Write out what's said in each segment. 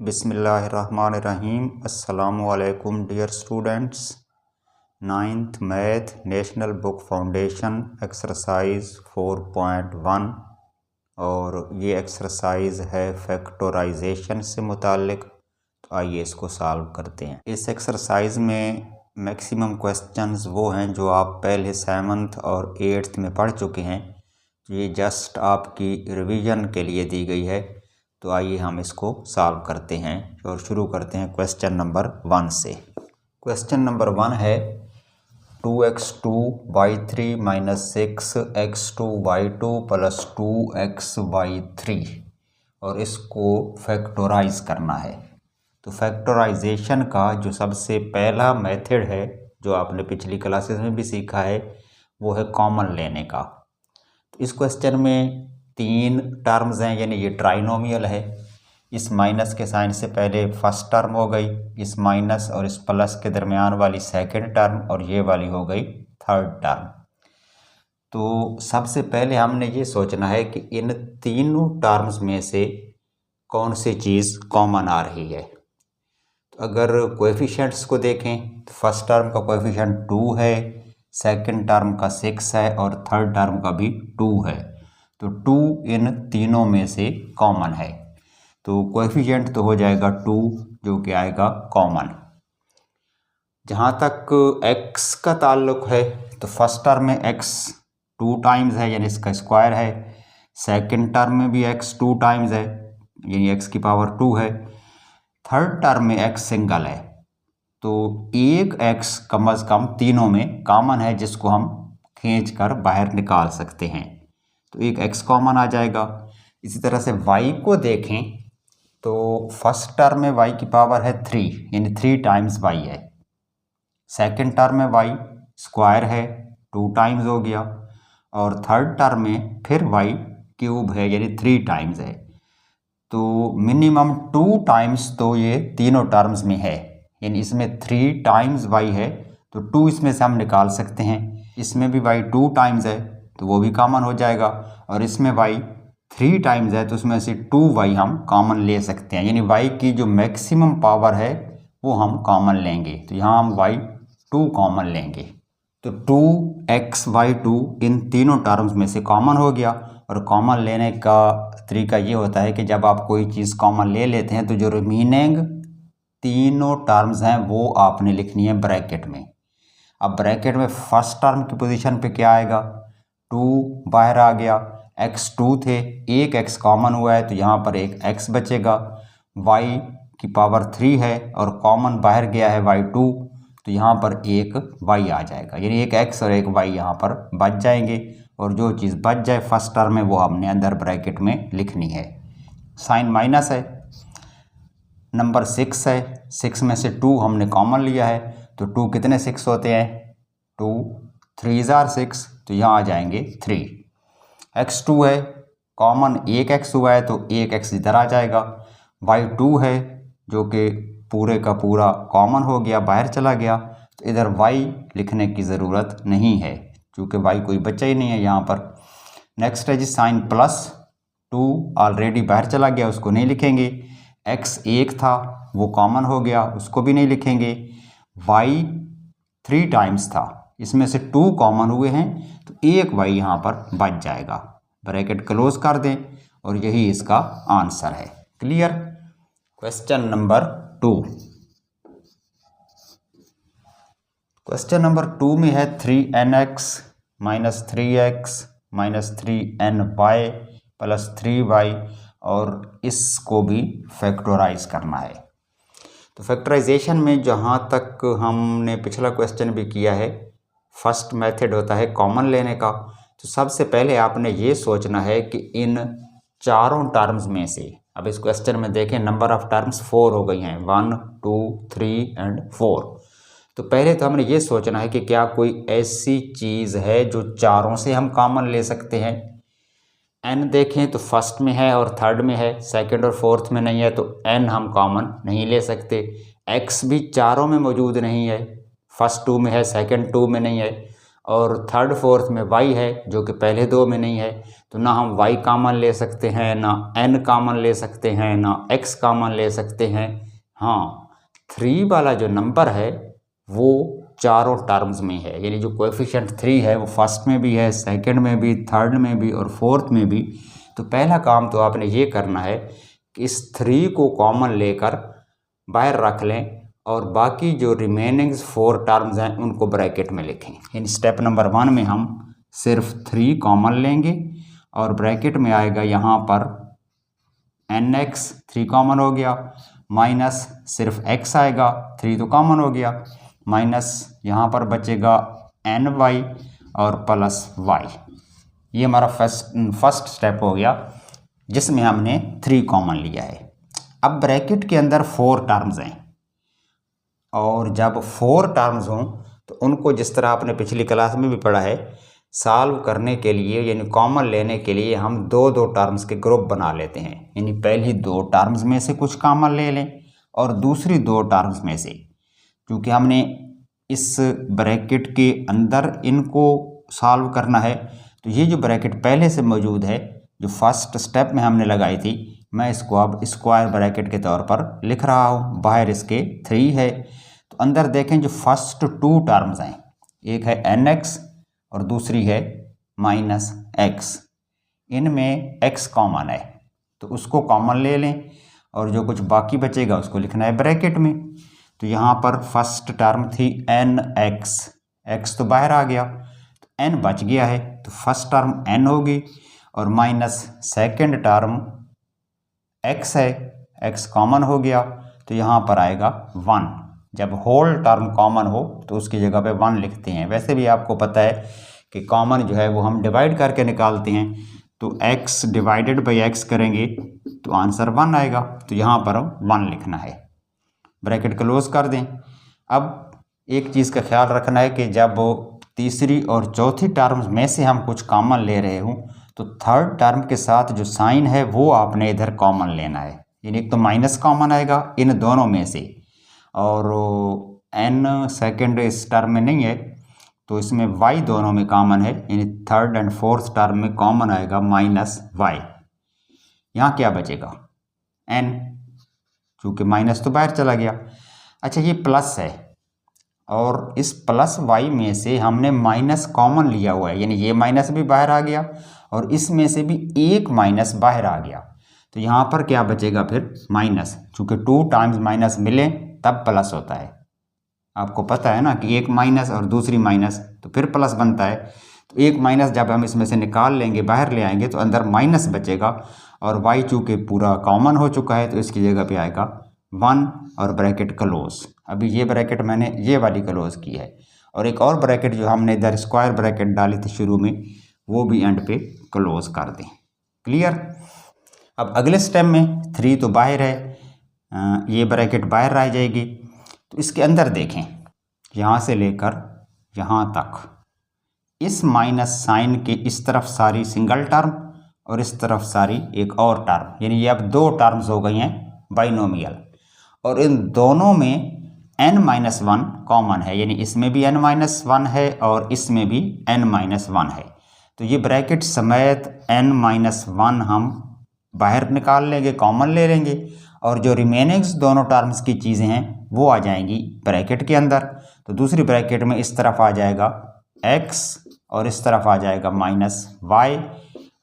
बिस्मिल्लाहिर्रहमानिर्रहीम। अस्सलामुअलैकुम dear students. 9th math National Book Foundation exercise 4.1 और ये एक्सरसाइज है फैक्टराइजेशन से मुताल्लिक। तो आइए इसको सॉल्व करते हैं। इस एक्सरसाइज में मैक्सिमम क्वेश्चंस वो हैं जो आप पहले 7th और 8th में पढ़ चुके हैं। ये जस्ट आपकी रिवीजन के लिए दी गई है। तो आइए हम इसको सॉल्व करते हैं और शुरू करते हैं क्वेश्चन नंबर 1 से। क्वेश्चन नंबर 1 है 2x2y3 - 6x2y2 + 2xy3 और इसको फैक्टराइज करना है। तो फैक्टराइजेशन का जो सबसे पहला मेथड है जो आपने पिछली क्लासेस में भी सीखा है वो है कॉमन लेने का। तो इस क्वेश्चन में 3 टर्म्स हैं, यानी ये ट्राइनोमियल है। इस माइनस के साइन से पहले फर्स्ट टर्म हो गई, इस माइनस और इस प्लस के दरमियान वाली सेकंड टर्म और ये वाली हो गई थर्ड टर्म। तो सबसे पहले हमने ये सोचना है कि इन तीनों टर्म्स में से कौन सी चीज़ कॉमन आ रही है। तो अगर कोएफिशिएंट्स को देखें तो फर्स्ट टर्म का कोएफिशिएंट 2 है, सेकंड टर्म का 6 है और थर्ड टर्म का भी 2 है। तो 2 इन तीनों में से कॉमन है। तो कोएफिशिएंट तो हो जाएगा 2 जो कि आएगा कॉमन। जहाँ तक x का ताल्लुक है तो फर्स्ट टर्म में x 2 टाइम्स है, यानी इसका स्क्वायर है। सेकंड टर्म में भी x 2 टाइम्स है, यानी x की पावर 2 है। थर्ड टर्म में x सिंगल है। तो एक x कम से कम तीनों में कॉमन है जिसको हम खींच कर बाहर निकाल सकते हैं। तो एक x कॉमन आ जाएगा। इसी तरह से y को देखें तो फर्स्ट टर्म में y की पावर है 3, यानी 3 टाइम्स y है। सेकंड टर्म में y स्क्वायर है, 2 टाइम्स हो गया। और थर्ड टर्म में फिर y क्यूब है, यानी 3 टाइम्स है। तो मिनिमम 2 टाइम्स तो ये तीनों टर्म्स में है, यानी इसमें 3 टाइम्स y है तो 2 इसमें से हम निकाल सकते हैं। इसमें भी y 2 टाइम्स है तो वो भी कॉमन हो जाएगा। और इसमें y 3 टाइम्स है तो उसमें से 2y हम कॉमन ले सकते हैं, यानी y की जो मैक्सिमम पावर है वो हम कॉमन लेंगे। तो यहाँ हम y 2 कॉमन लेंगे। तो 2xy2 इन तीनों टर्म्स में से कॉमन हो गया। और कॉमन लेने का तरीका ये होता है कि जब आप कोई चीज़ कॉमन ले लेते हैं तो जो रिमेनिंग तीनों टर्म्स हैं वो आपने लिखनी है ब्रैकेट में। अब ब्रैकेट में फर्स्ट टर्म की पोजीशन पे क्या आएगा, 2 बाहर आ गया, x 2 थे, एक x कॉमन हुआ है तो यहाँ पर एक x बचेगा। y की पावर 3 है और कॉमन बाहर गया है y 2, तो यहाँ पर एक y आ जाएगा, यानी एक x और एक y यहाँ पर बच जाएंगे। और जो चीज़ बच जाए फर्स्ट टर्म में वो हमने अंदर ब्रैकेट में लिखनी है। साइन माइनस है, नंबर 6 है, 6 में से 2 हमने कॉमन लिया है तो 2 कितने 6 होते हैं, 2 3 are 6, तो यहाँ आ जाएंगे 3। x2 है, कॉमन एक x हुआ है तो एक x इधर आ जाएगा। y2 है जो कि पूरे का पूरा कॉमन हो गया, बाहर चला गया, तो इधर y लिखने की ज़रूरत नहीं है क्योंकि y कोई बचा ही नहीं है यहाँ पर। नेक्स्ट है जी साइन प्लस, 2 ऑलरेडी बाहर चला गया उसको नहीं लिखेंगे। x 1 था वो कॉमन हो गया उसको भी नहीं लिखेंगे। y 3 टाइम्स था, इसमें से 2 कॉमन हुए हैं तो एक y यहाँ पर बच जाएगा। ब्रैकेट क्लोज कर दें और यही इसका आंसर है। Clear. Question number 2। Question number 2 में है 3nx - 3x - 3ny + 3y और इसको भी फैक्टराइज करना है। तो फैक्टराइजेशन में जहाँ तक हमने पिछला क्वेश्चन भी किया है, फर्स्ट मेथड होता है कॉमन लेने का। तो सबसे पहले आपने ये सोचना है कि इन चारों टर्म्स में से, अब इस क्वेश्चन में देखें नंबर ऑफ टर्म्स 4 हो गई हैं, 1 2 3 एंड 4। तो पहले तो हमने ये सोचना है कि क्या कोई ऐसी चीज़ है जो चारों से हम कॉमन ले सकते हैं। n देखें तो फर्स्ट में है और थर्ड में है, सेकंड और फोर्थ में नहीं है तो n हम कॉमन नहीं ले सकते। x भी चारों में मौजूद नहीं है, फर्स्ट 2 में है, सेकंड 2 में नहीं है। और थर्ड फोर्थ में y है जो कि पहले दो में नहीं है, तो ना हम y कॉमन ले सकते हैं, ना n कॉमन ले सकते हैं, ना x कॉमन ले सकते हैं। हाँ, 3 वाला जो नंबर है वो चारों टर्म्स में है, यानी जो कोएफिशिएंट 3 है वो फर्स्ट में भी है, सेकंड में भी, थर्ड में भी और फोर्थ में भी। तो पहला काम तो आपने ये करना है कि इस 3 को कॉमन लेकर बाहर रख लें और बाकी जो रिमेनिंग 4 टर्म्स हैं उनको ब्रैकेट में लिखें। यानी स्टेप नंबर 1 में हम सिर्फ 3 कॉमन लेंगे और ब्रैकेट में आएगा यहाँ पर nx, 3 कॉमन हो गया, माइनस सिर्फ x आएगा, 3 तो कॉमन हो गया, माइनस यहाँ पर बचेगा ny और प्लस y। ये हमारा फर्स्ट स्टेप हो गया जिसमें हमने 3 कॉमन लिया है। अब ब्रैकेट के अंदर 4 टर्म्स हैं और जब 4 टर्म्स हों तो उनको जिस तरह आपने पिछली क्लास में भी पढ़ा है, सॉल्व करने के लिए यानी कॉमन लेने के लिए हम दो दो टर्म्स के ग्रुप बना लेते हैं। यानी पहली 2 टर्म्स में से कुछ कॉमन ले लें और दूसरी 2 टर्म्स में से, क्योंकि हमने इस ब्रैकेट के अंदर इनको सॉल्व करना है। तो ये जो ब्रैकेट पहले से मौजूद है जो फर्स्ट स्टेप में हमने लगाई थी, मैं इसको अब स्क्वायर ब्रैकेट के तौर पर लिख रहा हूँ। बाहर इसके 3 है, तो अंदर देखें जो फर्स्ट 2 टर्म्स हैं, एक है nx और दूसरी है माइनस x। इनमें x कॉमन है तो उसको कॉमन ले लें और जो कुछ बाकी बचेगा उसको लिखना है ब्रैकेट में। तो यहाँ पर फर्स्ट टर्म थी nx, x तो बाहर आ गया तो n बच गया है, तो फर्स्ट टर्म n होगी और माइनस सेकेंड टर्म x है, x कॉमन हो गया तो यहाँ पर आएगा 1। जब होल टर्म कॉमन हो तो उसकी जगह पे 1 लिखते हैं। वैसे भी आपको पता है कि कॉमन जो है वो हम डिवाइड करके निकालते हैं, तो x डिवाइडेड बाई x करेंगे तो आंसर 1 आएगा, तो यहाँ पर 1 लिखना है। ब्रैकेट क्लोज कर दें। अब एक चीज़ का ख्याल रखना है कि जब तीसरी और चौथी टर्म्स में से हम कुछ कॉमन ले रहे हों तो थर्ड टर्म के साथ जो साइन है वो आपने इधर कॉमन लेना है। यानी एक तो माइनस कॉमन आएगा इन दोनों में से, और n सेकेंड इस टर्म में नहीं है तो इसमें y दोनों में कॉमन है, यानी थर्ड एंड फोर्थ टर्म में कॉमन आएगा माइनस y। यहाँ क्या बचेगा n, चूँकि माइनस तो बाहर चला गया। अच्छा, ये प्लस है और इस प्लस y में से हमने माइनस कॉमन लिया हुआ है, यानी ये माइनस भी बाहर आ गया और इसमें से भी एक माइनस बाहर आ गया। तो यहाँ पर क्या बचेगा फिर माइनस, चूँकि 2 टाइम्स माइनस मिले तब प्लस होता है। आपको पता है ना कि एक माइनस और दूसरी माइनस तो फिर प्लस बनता है। तो एक माइनस जब हम इसमें से निकाल लेंगे, बाहर ले आएंगे, तो अंदर माइनस बचेगा और y चूँकि पूरा कॉमन हो चुका है तो इसकी जगह पे आएगा 1 और ब्रैकेट क्लोज। अभी ये ब्रैकेट मैंने ये वाली क्लोज की है और एक और ब्रैकेट जो हमने इधर स्क्वायर ब्रैकेट डाली थी शुरू में वो भी एंड पे क्लोज कर दें। क्लियर। अब अगले स्टेप में 3 तो बाहर है, ये ब्रैकेट बाहर रह जाएगी। तो इसके अंदर देखें, यहाँ से लेकर यहाँ तक इस माइनस साइन के इस तरफ सारी सिंगल टर्म और इस तरफ सारी एक और टर्म, यानी ये अब 2 टर्म्स हो गई हैं बाइनोमियल, और इन दोनों में n-1 कॉमन है, यानी इसमें भी n-1 है और इसमें भी n-1 है। तो ये ब्रैकेट समेत n-1 हम बाहर निकाल लेंगे, कॉमन ले लेंगे, और जो रिमेनिंग्स दोनों टर्म्स की चीज़ें हैं वो आ जाएंगी ब्रैकेट के अंदर। तो दूसरी ब्रैकेट में इस तरफ आ जाएगा x और इस तरफ आ जाएगा -y,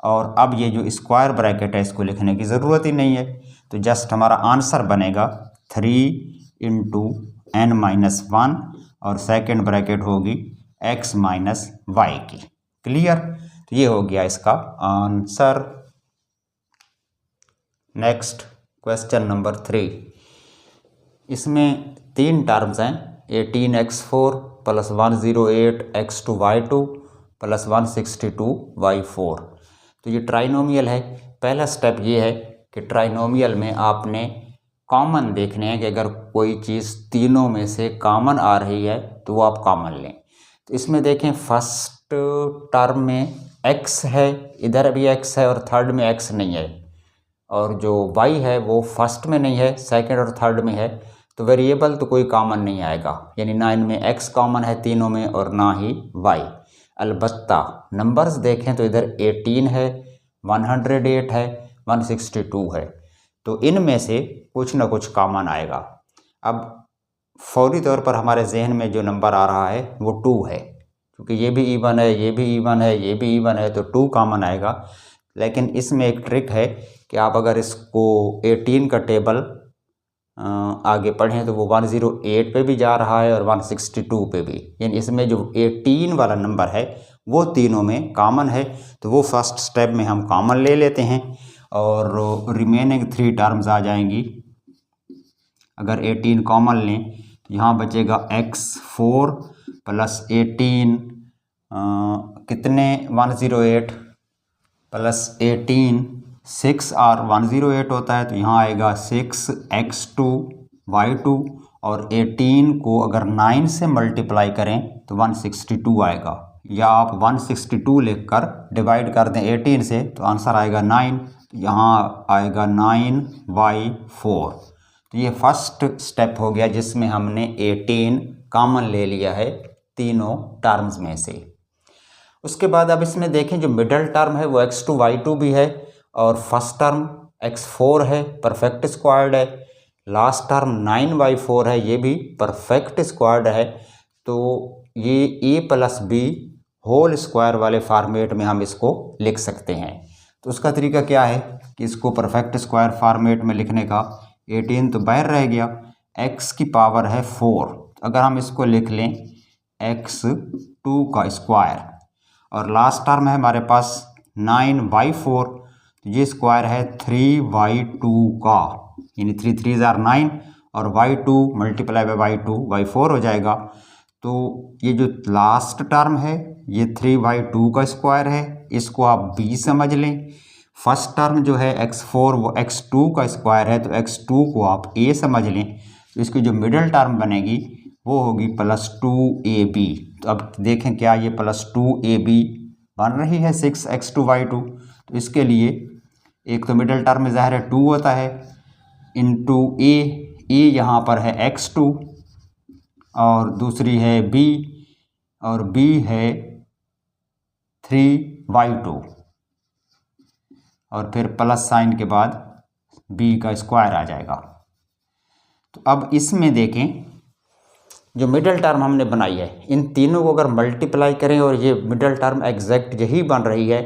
और अब ये जो स्क्वायर ब्रैकेट है इसको लिखने की ज़रूरत ही नहीं है। तो जस्ट हमारा आंसर बनेगा 3 × n-1 और सेकेंड ब्रैकेट होगी x - y की। क्लियर। तो ये हो गया इसका आंसर। नेक्स्ट क्वेश्चन नंबर 3, इसमें 3 टर्म्स हैं 18x4 + 108x2y2 + 162y4। तो ये ट्राइनोमियल है। पहला स्टेप ये है कि ट्राइनोमियल में आपने कॉमन देखने हैं कि अगर कोई चीज़ तीनों में से कॉमन आ रही है तो वो आप कॉमन लें। तो इसमें देखें फर्स्ट टर्म में x है, इधर भी x है और थर्ड में x नहीं है, और जो y है वो फर्स्ट में नहीं है, सेकंड और थर्ड में है। तो वेरिएबल तो कोई कॉमन नहीं आएगा, यानी ना इनमें x कॉमन है तीनों में और ना ही y। अलबत्ता नंबर्स देखें तो इधर 18 है, 108 है, 162 है, तो इनमें से कुछ ना कुछ कॉमन आएगा। अब फौरी तौर पर हमारे जहन में जो नंबर आ रहा है वो 2 है, क्योंकि ये भी इवन है, ये भी इवन है, ये भी इवन है, तो 2 कॉमन आएगा। लेकिन इसमें एक ट्रिक है कि आप अगर इसको 18 का टेबल आगे पढ़ें तो वो 108 पे भी जा रहा है और 162 पे भी, यानी इसमें जो 18 वाला नंबर है वो तीनों में कॉमन है। तो वो फर्स्ट स्टेप में हम कॉमन ले लेते हैं और रिमेनिंग 3 टर्म्स आ जाएंगी। अगर 18 कॉमन लें तो यहाँ बचेगा x4 प्लस 18 कितने 108 प्लस 18 6 और 108 होता है, तो यहाँ आएगा 6x2y2 और 18 को अगर 9 से मल्टीप्लाई करें तो 162 आएगा, या आप 162 लिखकर डिवाइड कर दें 18 से तो आंसर आएगा 9, तो यहाँ आएगा 9y4। तो ये फर्स्ट स्टेप हो गया जिसमें हमने 18 कॉमन ले लिया है तीनों टर्म्स में से। उसके बाद अब इसमें देखें जो मिडल टर्म है वो x2y2 भी है और फर्स्ट टर्म x4 है, परफेक्ट स्क्वायर्ड है, लास्ट टर्म 9y4 है, ये भी परफेक्ट स्क्वायर्ड है। तो ये a plus B whole square वाले फॉर्मेट में हम इसको लिख सकते हैं। तो उसका तरीका क्या है कि इसको परफेक्ट स्क्वायर फॉर्मेट में लिखने का, 18 तो बाहर रह गया, x की पावर है 4, अगर हम इसको लिख लें x2 का स्क्वायर, और लास्ट टर्म है हमारे पास 9y4, तो ये स्क्वायर है 3y2 का, यानी 3 3 9 और y2 multiply by y2 y4 हो जाएगा। तो ये जो लास्ट टर्म है ये 3y2 का स्क्वायर है, इसको आप b समझ लें। फर्स्ट टर्म जो है x4 वो x2 का स्क्वायर है, तो x2 को आप a समझ लें। तो इसकी जो मिडिल टर्म बनेगी वो होगी +2ab। तो अब देखें क्या ये +2ab बन रही है 6x2y2। तो इसके लिए एक तो मिडिल टर्म में ज़ाहिर है 2 होता है, इंटू a यहाँ पर है x2 और दूसरी है b, और b है 3y2 और फिर प्लस साइन के बाद b का स्क्वायर आ जाएगा। तो अब इसमें देखें जो मिडिल टर्म हमने बनाई है इन तीनों को अगर मल्टीप्लाई करें और ये मिडिल टर्म एग्जैक्ट यही बन रही है,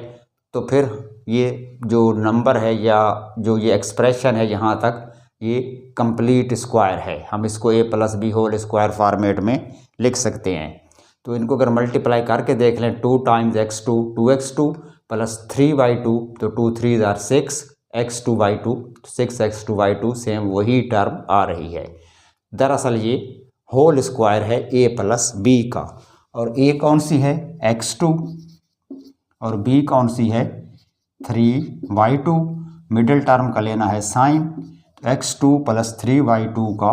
तो फिर ये जो नंबर है या जो ये एक्सप्रेशन है यहाँ तक ये कंप्लीट स्क्वायर है। हम इसको a plus B whole square format में लिख सकते हैं। तो इनको अगर मल्टीप्लाई करके देख लें 2 times x2 2x2 plus 3y2, तो 2 3 6 x2y2 6x2y2 सेम वही टर्म आ रही है। दरअसल ये होल स्क्वायर है a प्लस बी का, और a कौन सी है x2 और b कौन सी है 3y2। मिडिल टर्म का लेना है साइन, तो x2 प्लस 3y2 का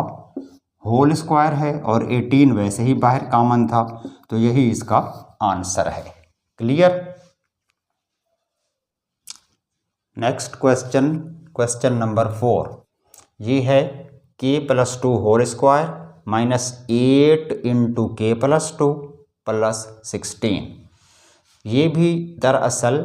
होल स्क्वायर है और 18 वैसे ही बाहर कॉमन था, तो यही इसका आंसर है। Clear. Next question, question number 4, ये है k+2 whole square -8 into k+2 plus 16। ये भी दरअसल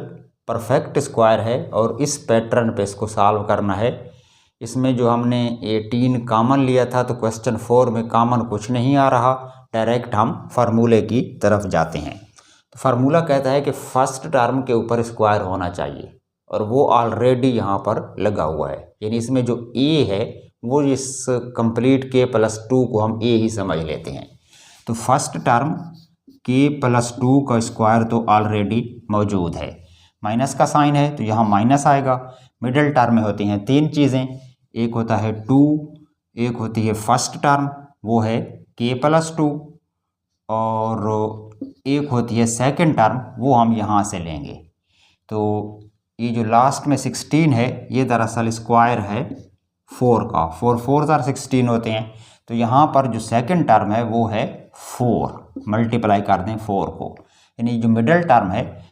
परफेक्ट स्क्वायर है और इस पैटर्न पे इसको सॉल्व करना है। इसमें जो हमने 18 कॉमन लिया था, तो क्वेश्चन 4 में कॉमन कुछ नहीं आ रहा, डायरेक्ट हम फार्मूले की तरफ जाते हैं। तो फार्मूला कहता है कि फर्स्ट टर्म के ऊपर स्क्वायर होना चाहिए, और वो ऑलरेडी यहाँ पर लगा हुआ है, यानी इसमें जो a है वो इस कंप्लीट k+2 को हम a ही समझ लेते हैं। तो फर्स्ट टर्म k+2 का स्क्वायर तो ऑलरेडी मौजूद है, माइनस का साइन है तो यहाँ माइनस आएगा। मिडिल टर्म में होती हैं 3 चीज़ें, एक होता है 2, एक होती है फर्स्ट टर्म वो है k+2, और एक होती है सेकंड टर्म वो हम यहाँ से लेंगे। तो ये जो लास्ट में 16 है ये दरअसल स्क्वायर है 4 का, 4 4 16 होते हैं। तो यहाँ पर जो सेकंड टर्म है वो है 4, मल्टीप्लाई कर दें 4 को, यानी जो मिडिल टर्म है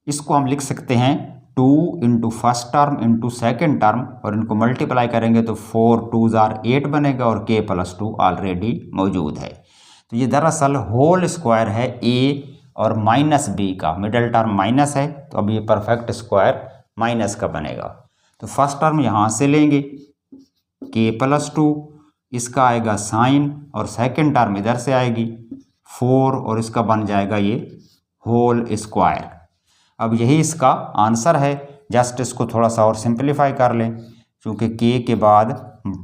इसको हम लिख सकते हैं 2 into first term into second term, और इनको मल्टीप्लाई करेंगे तो 4 2 8 बनेगा और k+2 ऑलरेडी मौजूद है। तो ये दरअसल होल स्क्वायर है a और माइनस बी का, मिडल टर्म माइनस है तो अब ये परफेक्ट स्क्वायर माइनस का बनेगा। तो फर्स्ट टर्म यहाँ से लेंगे के प्लस 2, इसका आएगा साइन, और सेकंड टर्म इधर से आएगी 4 और इसका बन जाएगा ये होल स्क्वायर। अब यही इसका आंसर है। जस्ट इसको थोड़ा सा और सिंप्लीफाई कर लें, क्योंकि के के बाद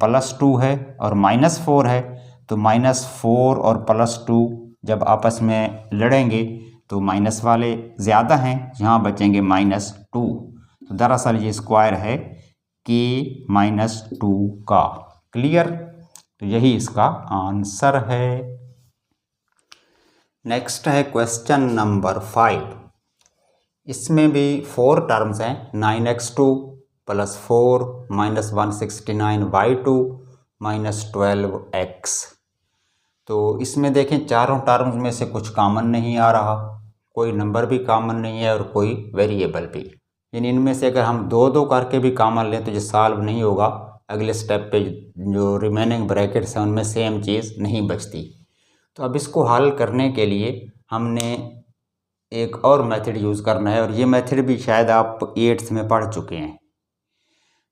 +2 है और -4 है, तो -4 और +2 जब आपस में लड़ेंगे तो माइनस वाले ज़्यादा हैं, यहाँ बचेंगे -2। तो दरअसल ये स्क्वायर है के -2 का। क्लियर? तो यही इसका आंसर है। नेक्स्ट है क्वेश्चन नंबर 5। इसमें भी 4 टर्म्स हैं, 9x2 + 4 -169y2 -12x। तो इसमें देखें चारों टर्म्स में से कुछ कॉमन नहीं आ रहा, कोई नंबर भी कॉमन नहीं है और कोई वेरिएबल भी। यानी इनमें से अगर हम 2-2 करके भी कॉमन लें तो ये सॉल्व नहीं होगा। अगले स्टेप पे जो रिमेनिंग ब्रैकेट्स हैं उनमें सेम चीज़ नहीं बचती। तो अब इसको हल करने के लिए हमने एक और मेथड यूज़ करना है, और ये मेथड भी शायद आप 8th में पढ़ चुके हैं।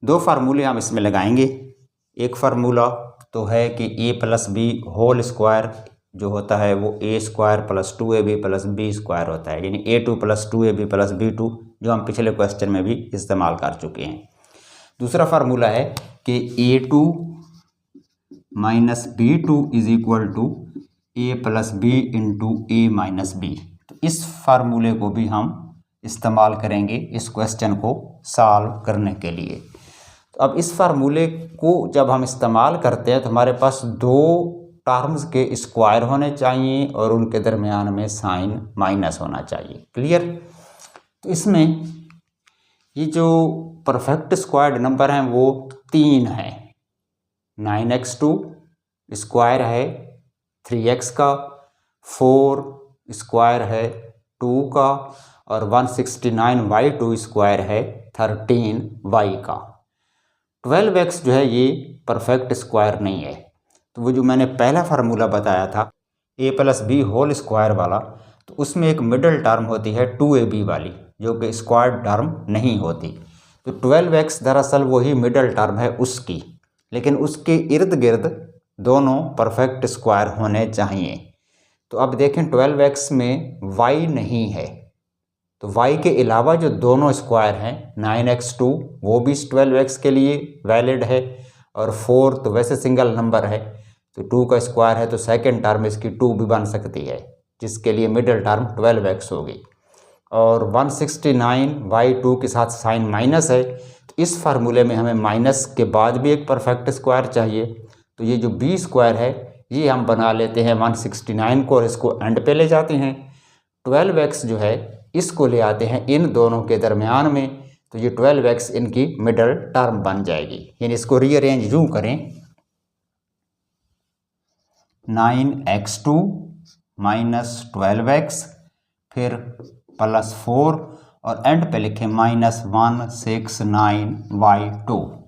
2 फार्मूले हम इसमें लगाएंगे। एक फार्मूला तो है कि a + b होल स्क्वायर जो होता है वो a² + 2ab + b² होता है, यानी a2 + 2ab + b2, जो हम पिछले क्वेश्चन में भी इस्तेमाल कर चुके हैं। दूसरा फार्मूला है कि a2 - b2 = a + b × a - b। तो इस फार्मूले को भी हम इस्तेमाल करेंगे इस क्वेश्चन को सॉल्व करने के लिए। तो अब इस फार्मूले को जब हम इस्तेमाल करते हैं तो हमारे पास 2 टर्म्स के स्क्वायर होने चाहिए और उनके दरमियान में साइन माइनस होना चाहिए। क्लियर? तो इसमें ये जो परफेक्ट स्क्वायर्ड नंबर हैं वो 3 हैं। 9x2 स्क्वायर है 3x का, 4 स्क्वायर है 2 का, और 169y2 स्क्वायर है 13y का। 12x जो है ये परफेक्ट स्क्वायर नहीं है। तो वो जो मैंने पहला फार्मूला बताया था a + b होल स्क्वायर वाला, तो उसमें एक मिडल टर्म होती है 2ab वाली, जो कि स्क्वायर टर्म नहीं होती। तो 12x दरअसल वही मिडल टर्म है उसकी, लेकिन उसके इर्द गिर्द दोनों परफेक्ट स्क्वायर होने चाहिए। तो अब देखें 12x में y नहीं है, तो y के अलावा जो दोनों स्क्वायर हैं 9x2 वो भी 12x के लिए वैलिड है, और 4 तो वैसे सिंगल नंबर है, तो 2 का स्क्वायर है तो सेकंड टर्म इसकी 2 भी बन सकती है, जिसके लिए मिडिल टर्म 12x होगी। और 169y2 के साथ साइन माइनस है, तो इस फार्मूले में हमें माइनस के बाद भी एक परफेक्ट स्क्वायर चाहिए। तो ये जो b² है ये हम बना लेते हैं 169 को और इसको एंड पे ले जाते हैं। 12x जो है इसको ले आते हैं इन दोनों के दरमियान में, तो ये 12x इनकी मिडल टर्म बन जाएगी। यानी इसको रीअरेंज यूँ करें, 9x2 - 12x फिर +4 और एंड पे लिखें -169y2। तो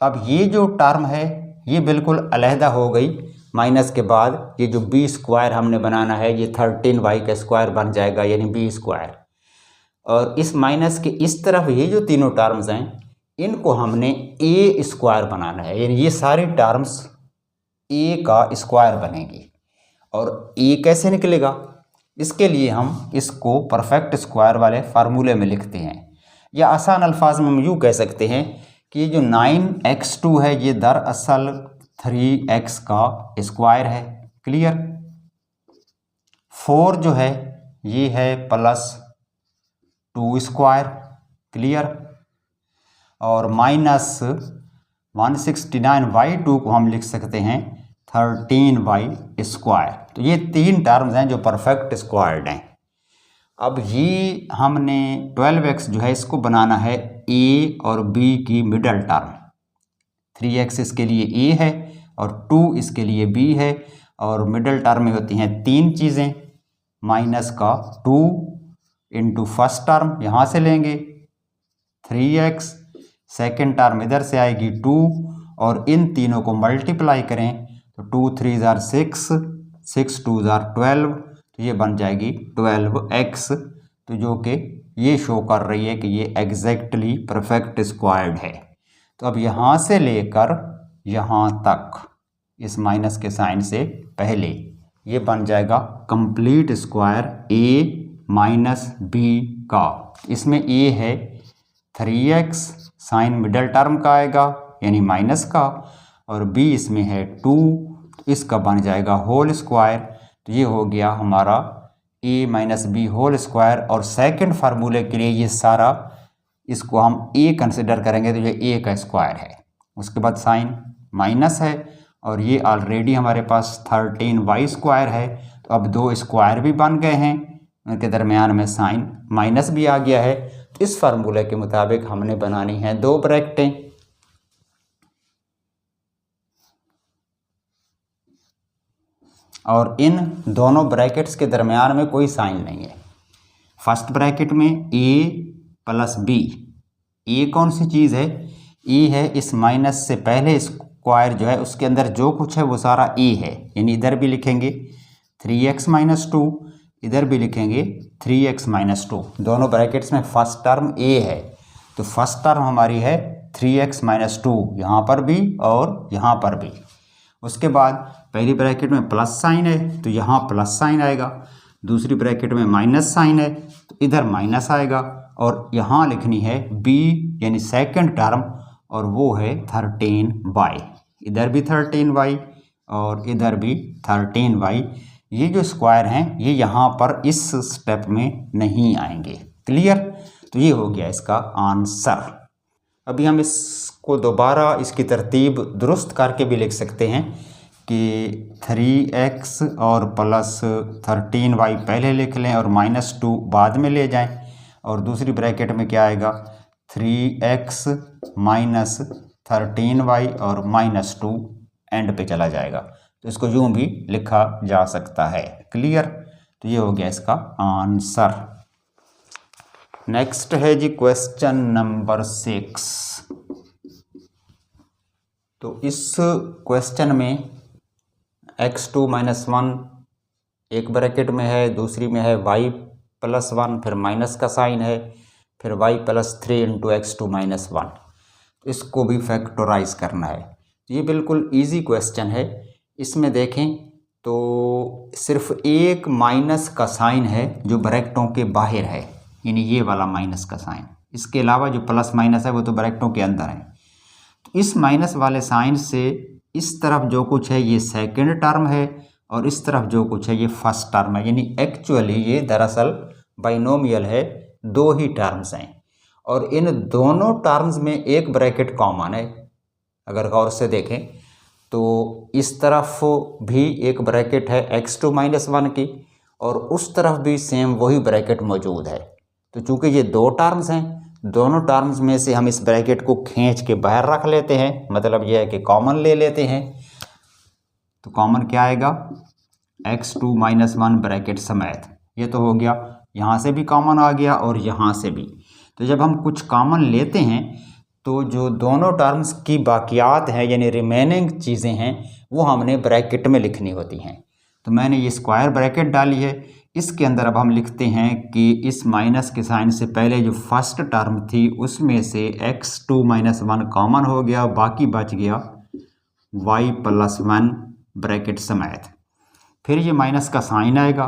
अब ये जो टर्म है ये बिल्कुल अलहदा हो गई। माइनस के बाद ये जो b² हमने बनाना है ये 13y का स्क्वायर बन जाएगा, यानी b²। और इस माइनस के इस तरफ ये जो तीनों टर्म्स हैं इनको हमने a² बनाना है, यानी ये सारी टर्म्स a का स्क्वायर बनेगी। और a कैसे निकलेगा? इसके लिए हम इसको परफेक्ट स्क्वायर वाले फार्मूले में लिखते हैं, या आसान अल्फाज में हम यूँ कह सकते हैं कि ये जो 9x2 है ये दरअसल 3x का स्क्वायर है। क्लियर? 4 जो है ये है +2²। क्लियर? और -169y2 को हम लिख सकते हैं 13y²। तो ये 3 टर्म्स हैं जो परफेक्ट स्क्वायर्ड हैं। अब ये हमने 12x जो है इसको बनाना है a और b की मिडल टर्म। 3x इसके लिए a है और 2 इसके लिए b है, और मिडल टर्म में होती हैं 3 चीज़ें। माइनस का 2 इंटू फर्स्ट टर्म यहाँ से लेंगे 3x, सेकेंड टर्म इधर से आएगी 2, और इन तीनों को मल्टीप्लाई करें तो 2 3 = 6, 6 2 = 12, तो ये बन जाएगी 12x, तो जो कि ये शो कर रही है कि ये एग्जैक्टली परफेक्ट स्क्वायर्ड है। तो अब यहाँ से लेकर यहाँ तक इस माइनस के साइन से पहले ये बन जाएगा complete square a minus B का। इसमें a है 3x, साइन मिडल टर्म का आएगा यानी माइनस का, और b इसमें है 2, तो इसका बन जाएगा होल स्क्वायर। तो ये हो गया हमारा a minus B whole square. और सेकंड फार्मूले के लिए ये सारा इसको हम a कंसिडर करेंगे तो ये a का स्क्वायर है। उसके बाद साइन माइनस है और ये ऑलरेडी हमारे पास 13y स्क्वायर है, तो अब दो स्क्वायर भी बन गए हैं, उनके दरमियान में साइन माइनस भी आ गया है। तो इस फार्मूले के मुताबिक हमने बनानी है दो ब्रैकेटें, और इन दोनों ब्रैकेट्स के दरमियान में कोई साइन नहीं है। फर्स्ट ब्रैकेट में a प्लस बी, a कौन सी चीज़ है? a है इस माइनस से पहले स्क्वायर जो है उसके अंदर जो कुछ है वो सारा a है, यानी इधर भी लिखेंगे 3x माइनस 2, इधर भी लिखेंगे 3x माइनस 2। दोनों ब्रैकेट्स में फर्स्ट टर्म a है, तो फर्स्ट टर्म हमारी है 3x माइनस 2 यहाँ पर भी और यहाँ पर भी। उसके बाद पहली ब्रैकेट में प्लस साइन है तो यहाँ प्लस साइन आएगा, दूसरी ब्रैकेट में माइनस साइन है तो इधर माइनस आएगा, और यहाँ लिखनी है b यानी सेकंड टर्म, और वो है 13y। इधर भी 13y और इधर भी 13y। ये जो स्क्वायर हैं ये यहाँ पर इस स्टेप में नहीं आएंगे। क्लियर? तो ये हो गया इसका आंसर। अभी हम इसको दोबारा इसकी तरतीब दुरुस्त करके भी लिख सकते हैं कि 3x और प्लस 13y पहले लिख लें और माइनस 2 बाद में ले जाएं, और दूसरी ब्रैकेट में क्या आएगा 3x माइनस 13y और माइनस 2 एंड पे चला जाएगा। तो इसको यूँ भी लिखा जा सकता है। क्लियर? तो ये हो गया इसका आंसर। नेक्स्ट है जी क्वेश्चन नंबर 6। तो इस क्वेश्चन में x2 माइनस 1 एक ब्रैकेट में है, दूसरी में है y प्लस 1, फिर माइनस का साइन है, फिर y plus 3 into x2 minus 1। इसको भी फैक्टराइज करना है। ये बिल्कुल इजी क्वेश्चन है। इसमें देखें तो सिर्फ एक माइनस का साइन है जो ब्रैकेटों के बाहर है, यानी ये वाला माइनस का साइन। इसके अलावा जो प्लस माइनस है वो तो ब्रैकेटों के अंदर है। तो इस माइनस वाले साइन से इस तरफ जो कुछ है ये सेकंड टर्म है और इस तरफ जो कुछ है ये फर्स्ट टर्म है, यानी एक्चुअली ये दरअसल बाइनोमियल है, दो ही टर्म्स हैं और इन दोनों टर्म्स में एक ब्रैकेट कॉमन है। अगर गौर से देखें तो इस तरफ भी एक ब्रैकेट है x2 माइनस 1 की और उस तरफ भी सेम वही ब्रैकेट मौजूद है। तो चूंकि ये दो टर्म्स हैं, दोनों टर्म्स में से हम इस ब्रैकेट को खींच के बाहर रख लेते हैं, मतलब यह है कि कॉमन ले लेते हैं। तो कॉमन क्या आएगा x2 माइनस 1 ब्रैकेट समेत। ये तो हो गया, यहाँ से भी कॉमन आ गया और यहाँ से भी। तो जब हम कुछ कॉमन लेते हैं तो जो दोनों टर्म्स की बाकियात हैं यानी रिमेनिंग चीज़ें हैं वो हमने ब्रैकेट में लिखनी होती हैं। तो मैंने ये स्क्वायर ब्रैकेट डाली है। इसके अंदर अब हम लिखते हैं कि इस माइनस के साइन से पहले जो फर्स्ट टर्म थी उसमें से x2 माइनस 1 कॉमन हो गया, बाकी बच गया y प्लस 1 ब्रैकेट समेत। फिर ये माइनस का साइन आएगा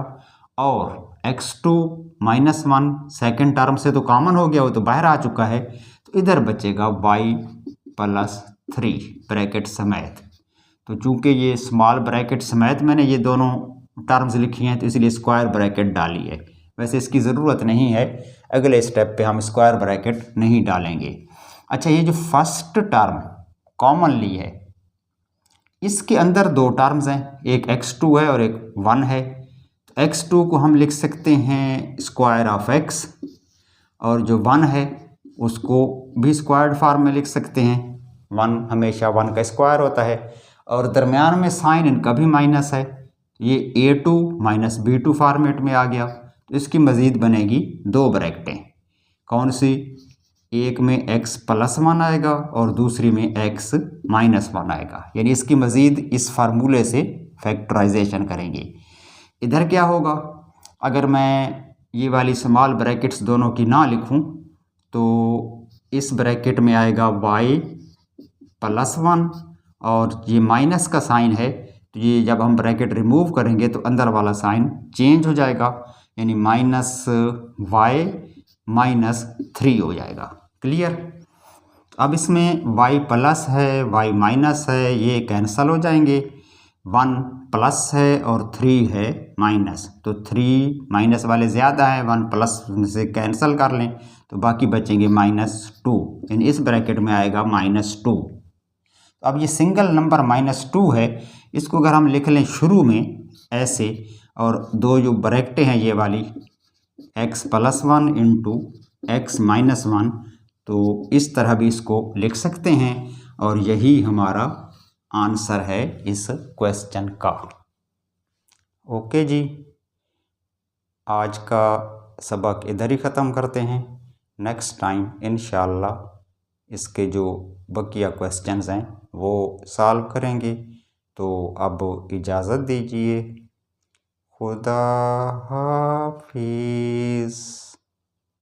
और x2 माइनस 1 सेकेंड टर्म से तो कॉमन हो गया, वो तो बाहर आ चुका है, तो इधर बचेगा y प्लस 3 ब्रैकेट समेत। तो चूंकि ये स्मॉल ब्रैकेट समेत मैंने ये दोनों टर्म्स लिखी हैं तो इसलिए स्क्वायर ब्रैकेट डाली है। वैसे इसकी ज़रूरत नहीं है, अगले स्टेप पे हम स्क्वायर ब्रैकेट नहीं डालेंगे। अच्छा, ये जो फर्स्ट टर्म कॉमन ली है इसके अंदर दो टर्म्स हैं, एक x2 है और एक 1 है। तो x2 को हम लिख सकते हैं स्क्वायर ऑफ x और जो 1 है उसको भी स्क्वायर्ड फॉर्म में लिख सकते हैं। 1 हमेशा 1 का स्क्वायर होता है और दरमियान में साइन इनका भी माइनस है, ये a2 माइनस b2 फॉर्मेट में आ गया। तो इसकी मज़ीद बनेगी दो ब्रैकेटें, कौन सी? एक में x प्लस 1 आएगा और दूसरी में x माइनस 1 आएगा, यानी इसकी मज़ीद इस फार्मूले से फैक्टराइजेशन करेंगे। इधर क्या होगा, अगर मैं ये वाली स्मॉल ब्रैकेट्स दोनों की ना लिखूं तो इस ब्रैकेट में आएगा y+1 और ये माइनस का साइन है, तो ये जब हम ब्रैकेट रिमूव करेंगे तो अंदर वाला साइन चेंज हो जाएगा, यानी -y-3 हो जाएगा। क्लियर। अब इसमें y प्लस है, y माइनस है, ये कैंसल हो जाएंगे। 1 प्लस है और 3 है माइनस, तो 3 माइनस वाले ज़्यादा है, 1 प्लस से कैंसल कर लें तो बाकी बचेंगे -2, यानी इस ब्रैकेट में आएगा -2। तो अब ये सिंगल नंबर -2 है, इसको अगर हम लिख लें शुरू में ऐसे, और दो जो ब्रैकेटें हैं ये वाली x+1 इंटू x-1, तो इस तरह भी इसको लिख सकते हैं और यही हमारा आंसर है इस क्वेश्चन का। ओके जी, आज का सबक इधर ही ख़त्म करते हैं। नेक्स्ट टाइम इंशाल्लाह इसके जो बकिया क्वेश्चंस हैं वो सॉल्व करेंगे। तो अब इजाज़त दीजिए। खुदा हाफिज़।